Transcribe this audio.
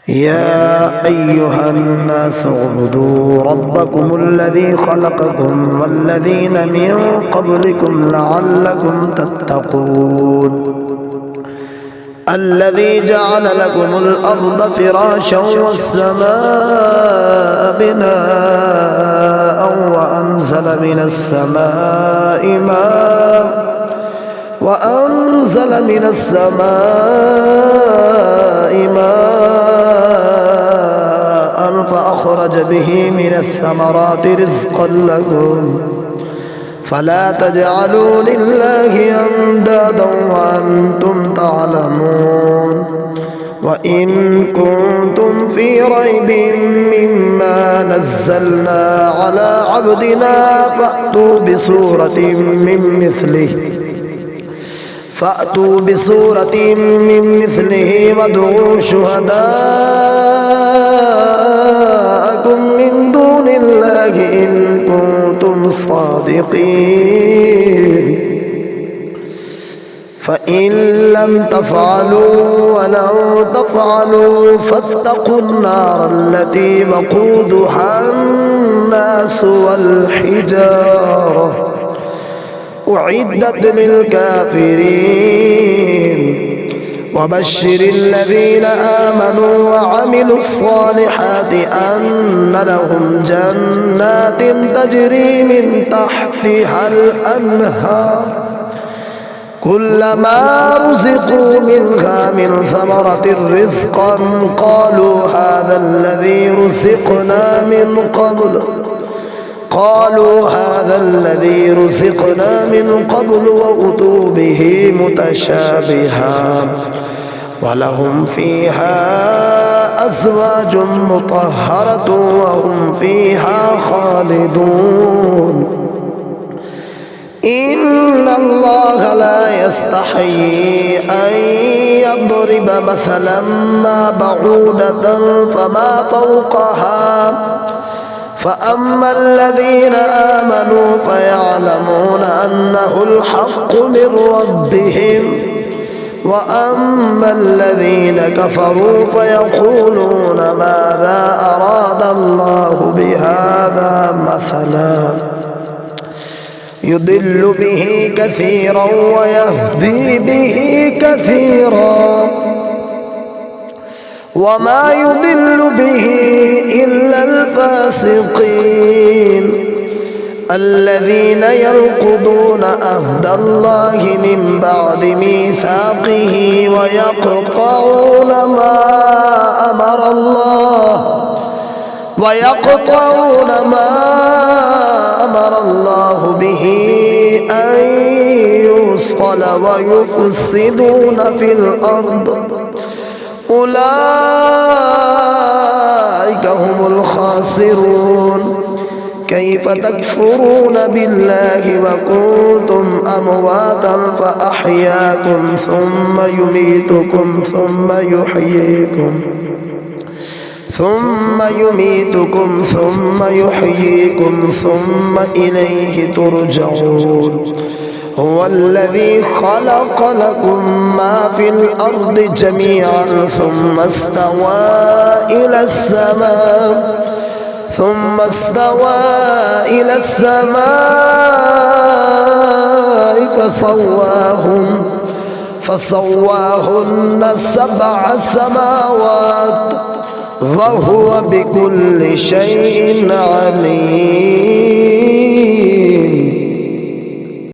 يا أيها الناس اعبدوا ربكم الذي خلقكم والذين من قبلكم لعلكم تتقون الذي جعل لكم الأرض فراشا والسماء بناء وأنزل من السماء ماء فأخرج به من الثمرات رزقا لكم فلا تجعلوا لله أندادا وأنتم تعلمون وإن كنتم في ريب مما نزلنا على عبدنا فأتوا بسورة من مثله وادعوا شهداءكم من دون الله إن كنتم صادقين فإن لم تفعلوا ولن تفعلوا فاتقوا النار التي وقودها الناس والحجارة أعدت للكافرين وبشر الذين آمنوا وعملوا الصالحات أن لهم جنات تجري من تحتها الأنهار كلما رزقوا منها من ثمرة رزقا قالوا هذا الذي رزقنا من قبل وأتوا به متشابها ولهم فيها أزواج مطهرة وهم فيها خالدون إن الله لا يستحيي أن يضرب مثلا ما بعودة فما فوقها فأما الذين آمنوا فيعلمون أنه الحق من ربهم وأما الذين كفروا فيقولون ماذا أراد الله بهذا مثلا يضل به كثيرا ويهدي به كثيرا وما يضل به إلا الفاسقين الذين ينقضون عهد الله من بعد ميثاقه ويقطعون ما أمر الله به أن يوصل ويفسدون في الأرض أولئك هم الخاسرون كيف تكفرون بالله وكنتم أمواتا فأحياكم ثم يميتكم ثم يحييكم ثم إليه ترجعون هو الذي خلق لكم ما في الأرض جميعا ثم استوى إلى السماء فسواهن 7 سماوات وهو بكل شيء عليم